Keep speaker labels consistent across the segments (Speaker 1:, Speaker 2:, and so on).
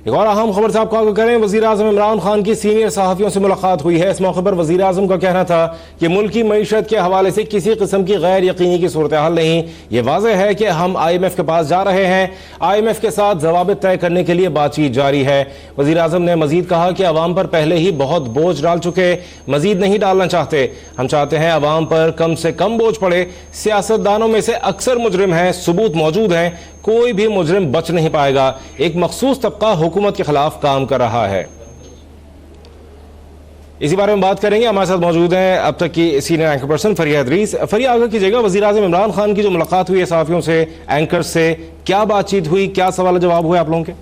Speaker 1: ایک اور اہم خبر سے آپ کو آگاہ کریں، وزیر اعظم عمران خان کی سینئر صحافیوں سے ملاقات ہوئی ہے۔ اس موقع پر وزیر اعظم کا کہنا تھا کہ ملکی معیشت کے حوالے سے کسی قسم کی غیر یقینی کی صورتحال نہیں، یہ واضح ہے کہ ہم آئی ایم ایف کے پاس جا رہے ہیں، آئی ایم ایف کے ساتھ ضوابط طے کرنے کے لیے بات چیت جاری ہے۔ وزیر اعظم نے مزید کہا کہ عوام پر پہلے ہی بہت بوجھ ڈال چکے، مزید نہیں ڈالنا چاہتے، ہم چاہتے ہیں عوام پر کم سے کم بوجھ پڑے۔ سیاستدانوں میں سے اکثر مجرم ہیں، ثبوت موجود ہیں، کوئی بھی مجرم بچ نہیں پائے گا، ایک مخصوص طبقہ حکومت کے خلاف کام کر رہا ہے۔ اسی بارے میں بات کریں گے، ہمارے ساتھ موجود ہیں اب تک کی سینئر اینکر پرسن فریہ ادریس۔ فریہ، آگاہ کیجئے گا، وزیر اعظم عمران خان کی جو ملاقات ہوئی ہے صحافیوں سے، اینکر سے، کیا بات چیت ہوئی، کیا سوال جواب ہوئے آپ لوگوں کے؟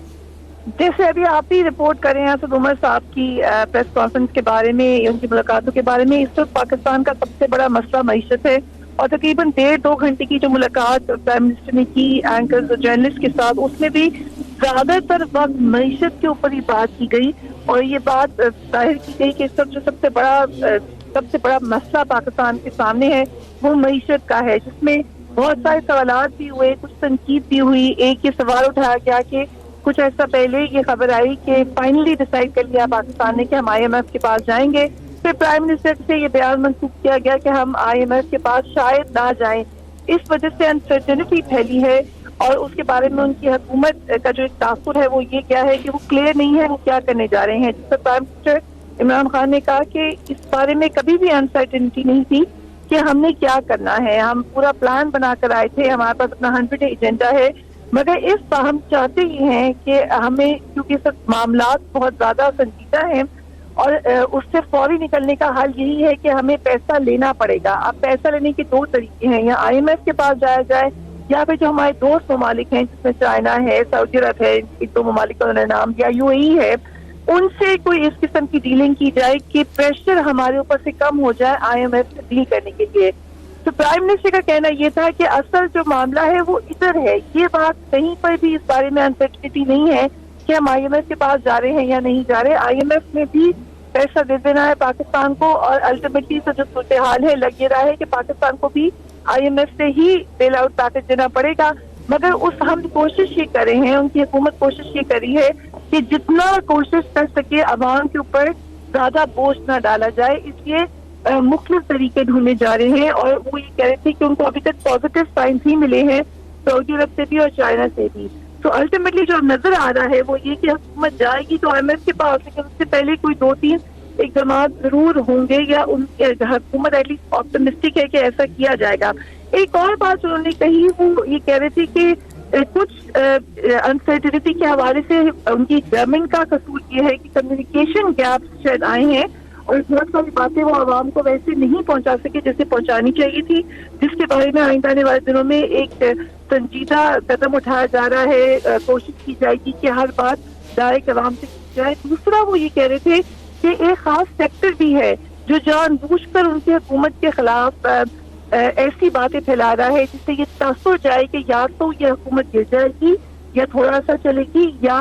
Speaker 2: جیسے ابھی آپ ہی رپورٹ کر رہے ہیں اسد عمر صاحب کی پریس کانفرنس کے بارے میں، ان کی ملاقاتوں کے بارے میں، اس وقت پاکستان کا سب سے بڑا مسئلہ معیشت ہے، اور تقریباً 1.5-2 گھنٹے کی جو ملاقات پرائم منسٹر نے کی اینکرز اور جرنلسٹ کے ساتھ، اس میں بھی زیادہ تر وقت معیشت کے اوپر ہی بات کی گئی، اور یہ بات ظاہر کی گئی کہ اس وقت جو سب سے بڑا مسئلہ پاکستان کے سامنے ہے وہ معیشت کا ہے، جس میں بہت سارے سوالات بھی ہوئے، کچھ تنقید بھی ہوئی۔ ایک یہ سوال اٹھایا گیا کہ کچھ عرصہ پہلے یہ خبر آئی کہ فائنلی ڈیسائیڈ کر لیا پاکستان نے کہ ہم آئی ایم ایف کے پاس جائیں گے، پھر پرائم منسٹر سے یہ بیان منسوخ کیا گیا کہ ہم آئی ایم ایف کے پاس شاید نہ جائیں۔ اس وجہ سے انسرٹنٹی پھیلی ہے، اور اس کے بارے میں ان کی حکومت کا جو ایک تاثر ہے وہ یہ کیا ہے کہ وہ کلیئر نہیں ہے وہ کیا کرنے جا رہے ہیں، جس پر پرائم منسٹر عمران خان نے کہا کہ اس بارے میں کبھی بھی انسرٹنٹی نہیں تھی کہ ہم نے کیا کرنا ہے، ہم پورا پلان بنا کر آئے تھے، ہمارے پاس اپنا 100 ڈے ایجنڈا ہے، مگر اس بار ہم چاہتے ہی ہیں کہ ہمیں، کیونکہ سب معاملات بہت زیادہ سنجیدہ ہیں اور اس سے فوری نکلنے کا حل یہی ہے کہ ہمیں پیسہ لینا پڑے گا۔ اب پیسہ لینے کے 2 طریقے ہیں، یا آئی ایم ایف کے پاس جایا جائے، یا پھر جو ہمارے دوست ممالک ہیں جس میں چائنا ہے، سعودی عرب ہے، 2 ممالک کا انہوں نے نام دیا، یو اے ای ہے، ان سے کوئی اس قسم کی ڈیلنگ کی جائے کہ پریشر ہمارے اوپر سے کم ہو جائے آئی ایم ایف سے ڈیل کرنے کے لیے۔ تو پرائم منسٹر کا کہنا یہ تھا کہ اصل جو معاملہ ہے وہ ادھر ہے، یہ بات کہیں پر بھی اس بارے میں انسرٹنٹی نہیں ہے کہ ہم آئی ایم ایف کے پاس جا رہے ہیں یا نہیں جا رہے، آئی ایم ایف میں بھی پیسہ دے دینا ہے پاکستان کو، اور الٹیمیٹلی سے جو صورتحال ہے لگ یہ رہا ہے کہ پاکستان کو بھی آئی ایم ایف سے ہی بیل آؤٹ پیکج دینا پڑے گا، مگر ہم کوشش یہ کر رہے ہیں، ان کی حکومت کوشش یہ کری ہے کہ جتنا کوشش کر سکے عوام کے اوپر زیادہ بوجھ نہ ڈالا جائے، اس لیے مختلف طریقے ڈھونڈے جا رہے ہیں، اور وہ یہ کہہ رہے تھے کہ ان کو ابھی تک پازیٹیو سائنس ہی ملے ہیں سعودی عرب سے بھی اور چائنا سے بھی۔ تو الٹیمیٹلی جو نظر آ رہا ہے وہ یہ کہ حکومت جائے گی تو آئی ایم ایف کے پاس، لیکن اس سے پہلے کوئی 2-3 اقدامات ضرور ہوں گے، یا ان حکومت ایٹ لیسٹ آپٹمسٹک ہے کہ ایسا کیا جائے گا۔ ایک اور بات انہوں نے کہی، وہ یہ کہہ رہے تھے کہ کچھ انسرٹنٹی کے حوالے سے ان کی گورنمنٹ کا قصور یہ ہے کہ کمیونیکیشن گیپ شاید آئے ہیں، اور بہت ساری باتیں وہ عوام کو ویسے نہیں پہنچا سکے جیسے پہنچانی چاہیے تھی، جس کے بارے میں آئندہ آنے والے دنوں میں ایک سنجیدہ قدم اٹھایا جا رہا ہے، کوشش کی جائے گی کہ ہر بات ڈائریکٹ عوام سے کی جائے۔ دوسرا وہ یہ کہہ رہے تھے کہ ایک خاص سیکٹر بھی ہے جو جان بوجھ کر ان کی حکومت کے خلاف ایسی باتیں پھیلا رہا ہے جس سے یہ تاثر جائے کہ یا تو یہ حکومت گر جائے گی یا تھوڑا سا چلے گی، یا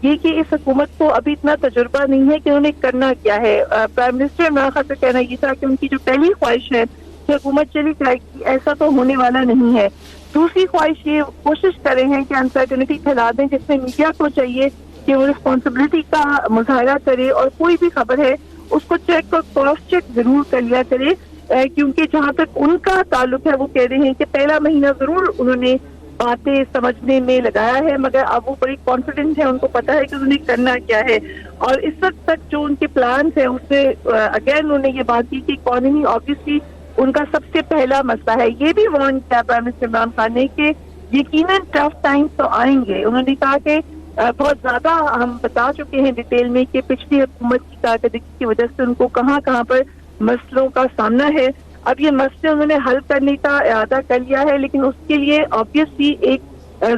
Speaker 2: یہ کہ اس حکومت کو ابھی اتنا تجربہ نہیں ہے کہ انہوں نے کرنا کیا ہے۔ پرائم منسٹر عمران خان کا کہنا یہ تھا کہ ان کی جو پہلی خواہش ہے کہ حکومت چلی جائے گی، ایسا تو ہونے والا نہیں ہے۔ دوسری خواہش یہ کوشش کر رہے ہیں کہ انسرٹنٹی پھیلا دیں، جس میں میڈیا کو چاہیے کہ وہ رسپانسبلٹی کا مظاہرہ کرے، اور کوئی بھی خبر ہے اس کو چیک اور کراس چیک ضرور کر لیا کرے، کیونکہ جہاں تک ان کا تعلق ہے وہ کہہ رہے ہیں کہ پہلا مہینہ ضرور انہوں نے باتیں سمجھنے میں لگایا ہے، مگر اب وہ بڑی کانفیڈنٹ ہے، ان کو پتا ہے کہ انہوں نے کرنا کیا ہے، اور اس وقت تک جو ان کے پلانز ہیں اس میں اگین انہوں نے یہ بات کی کہ اکانومی آبویسلی ان کا سب سے پہلا مسئلہ ہے۔ یہ بھی وارن کیا پرائم منسٹر عمران خان نے کہ یقیناً ٹف ٹائمز تو آئیں گے۔ انہوں نے کہا کہ بہت زیادہ ہم بتا چکے ہیں ڈیٹیل میں کہ پچھلی حکومت کی کارکردگی کی وجہ سے ان کو کہاں کہاں پر مسئلوں کا سامنا ہے۔ اب یہ مسئلے انہوں نے حل کرنے کا ارادہ کر لیا ہے، لیکن اس کے لیے آبویسلی ایک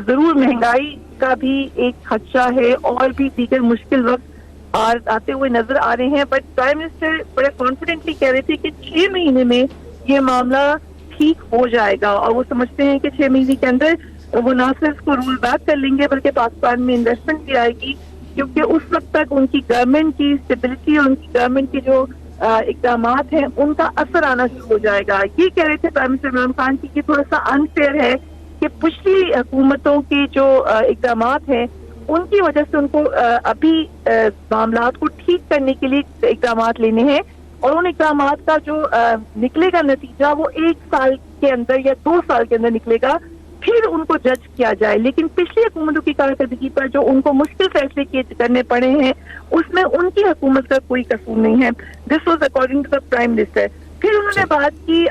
Speaker 2: ضرور مہنگائی کا بھی ایک خدشہ ہے، اور بھی دیگر مشکل وقت آتے ہوئے نظر آ رہے ہیں، بٹ پرائم منسٹر بڑے کانفیڈنٹلی کہہ رہے تھے کہ 6 مہینے میں یہ معاملہ ٹھیک ہو جائے گا، اور وہ سمجھتے ہیں کہ 6 مہینے کے اندر وہ نہ صرف کو رول بیک کر لیں گے بلکہ پاکستان میں انویسٹمنٹ بھی آئے گی، کیونکہ اس وقت تک ان کی گورنمنٹ کی اسٹیبلٹی اور ان کی گورنمنٹ کے جو اقدامات ہیں ان کا اثر آنا شروع ہو جائے گا۔ یہ کہہ رہے تھے پرائم منسٹر عمران خان کی کہ تھوڑا سا انفیئر ہے کہ پچھلی حکومتوں کے جو اقدامات ہیں ان کی وجہ سے ان کو ابھی معاملات کو ٹھیک کرنے کے لیے اقدامات لینے ہیں، اور ان اقدامات کا جو نکلے گا نتیجہ وہ 1 سال کے اندر یا 2 سال کے اندر نکلے گا، پھر ان کو جج کیا جائے۔ لیکن پچھلی حکومتوں کی کارکردگی پر جو ان کو مشکل فیصلے کرنے پڑے ہیں، اس میں ان کی حکومت کا کوئی قصور نہیں ہے۔ This was according to the prime minister. پھر انہوں نے بات کی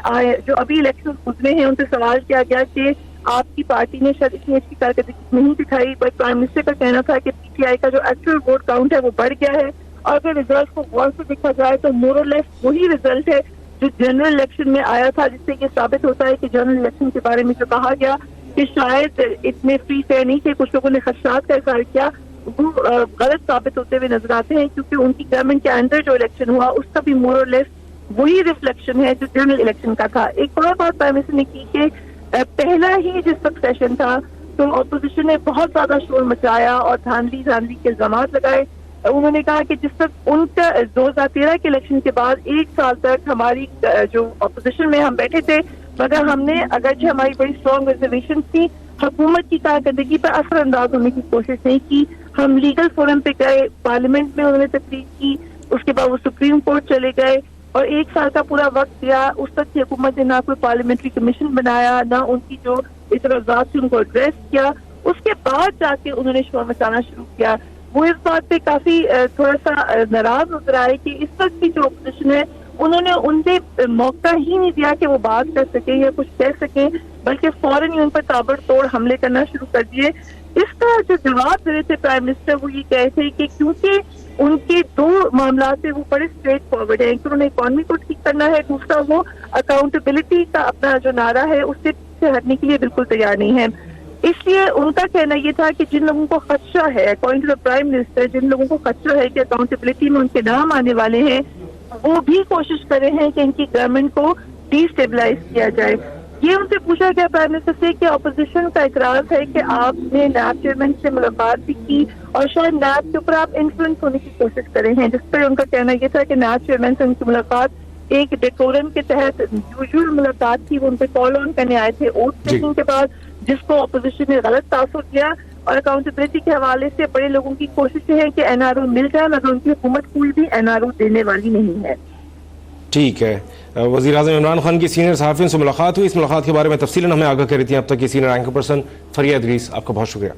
Speaker 2: جو ابھی الیکشن گزرے ہیں ان سے سوال کیا گیا کہ آپ کی پارٹی نے شاید اتنی اچھی کارکردگی نہیں دکھائی، بٹ پرائم منسٹر کا کہنا تھا کہ پی ٹی آئی کا جو ایکچوئل ووٹ کاؤنٹ ہے وہ بڑھ گیا ہے، اور اگر ریزلٹ کو غور سے دیکھا جائے تو مور اور لیس وہی ریزلٹ ہے جو جنرل الیکشن میں آیا تھا، جس سے یہ ثابت ہوتا ہے کہ جنرل الیکشن کے بارے میں جو کہا گیا کہ شاید اتنے فری فیئر نہیں تھے، کچھ لوگوں نے خدشات کا اظہار کیا، وہ غلط ثابت ہوتے ہوئے نظر آتے ہیں، کیونکہ ان کی گورنمنٹ کے اندر جو الیکشن ہوا اس کا بھی مور اور لیس وہی ریفلیکشن ہے جو جنرل الیکشن کا تھا۔ ایک اور بات پرائم منسٹر نے کی کہ پہلا ہی جس وقت سیشن تھا تو اپوزیشن نے بہت زیادہ شور مچایا اور دھاندلی کے الزامات لگائے۔ انہوں نے کہا کہ جس وقت ان کا 2013 کے الیکشن کے بعد 1 سال تک ہماری جو اپوزیشن میں ہم بیٹھے تھے، مگر ہم نے اگرچہ ہماری بڑی اسٹرانگ ریزرویشن تھی، حکومت کی کارکردگی پر اثر انداز ہونے کی کوشش نہیں کی۔ ہم لیگل فورم پہ گئے، پارلیمنٹ میں انہوں نے تقریر کی، اس کے بعد وہ سپریم کورٹ چلے گئے اور 1 سال کا پورا وقت دیا۔ اس تک کی حکومت نے نہ کوئی پارلیمنٹری کمیشن بنایا، نہ ان کی جو اعتراضات تھے ان کو ایڈریس کیا۔ اس کے بعد جا کے انہوں نے شور مچانا شروع کیا۔ وہ اس بات پہ کافی تھوڑا سا ناراض نظر آئے کہ اس وقت کی جو اپوزیشن ہے انہوں نے ان سے موقع ہی نہیں دیا کہ وہ بات کر سکیں یا کچھ کہہ سکیں، بلکہ فوراً ہی ان پر تابڑ توڑ حملے کرنا شروع کر دیے۔ اس کا جو جواب دے رہے تھے پرائم منسٹر وہ یہ کہے تھے کہ کیونکہ ان کے 2 معاملات سے وہ بڑے اسٹریٹ فارورڈ ہیں، کہ انہوں نے اکانومی کو ٹھیک کرنا ہے، دوسرا وہ اکاؤنٹیبلٹی کا اپنا جو نعرہ ہے اس سے پیچھے ہٹنے کے لیے بالکل تیار نہیں ہے۔ اس لیے ان کا کہنا یہ تھا کہ جن لوگوں کو خدشہ ہے، اکارڈنگ ٹو پرائم منسٹر، جن لوگوں کو خدشہ ہے کہ اکاؤنٹیبلٹی میں ان کے نام آنے والے ہیں، وہ بھی کوشش کرے ہیں کہ ان کی گورنمنٹ کو ڈی اسٹیبلائز کیا جائے۔ یہ ان سے پوچھا گیا پرائم منسٹر سے کہ اپوزیشن کا اعتراض ہے کہ آپ نے نیب چیئرمین سے ملاقات بھی کی اور شاید نیب کے اوپر آپ انفلوئنس ہونے کی کوشش کرے ہیں، جس پر ان کا کہنا یہ تھا کہ نیب چیئرمین سے ان کی ملاقات ایک ڈیکورم کے تحت یوزول ملاقات تھی، وہ ان پہ کال آن کرنے آئے تھے اوتھ ٹیکنگ کے بعد، جس کو اپوزیشن نے غلط تاثر دیا۔ اور اکاؤنٹیبلٹی کے حوالے سے بڑے لوگوں کی کوشش ہے کہ این آر او مل جائے، مگر ان کی حکومت کوئی بھی این آر او دینے والی نہیں ہے۔
Speaker 1: ٹھیک ہے، وزیر اعظم عمران خان کی سینئر صحافیوں سے ملاقات ہوئی، اس ملاقات کے بارے میں تفصیلاً ہمیں آگاہ کر رہی تھی اب تک کی سینئر اینکر پرسن فریہ ادریس، آپ کا بہت شکریہ۔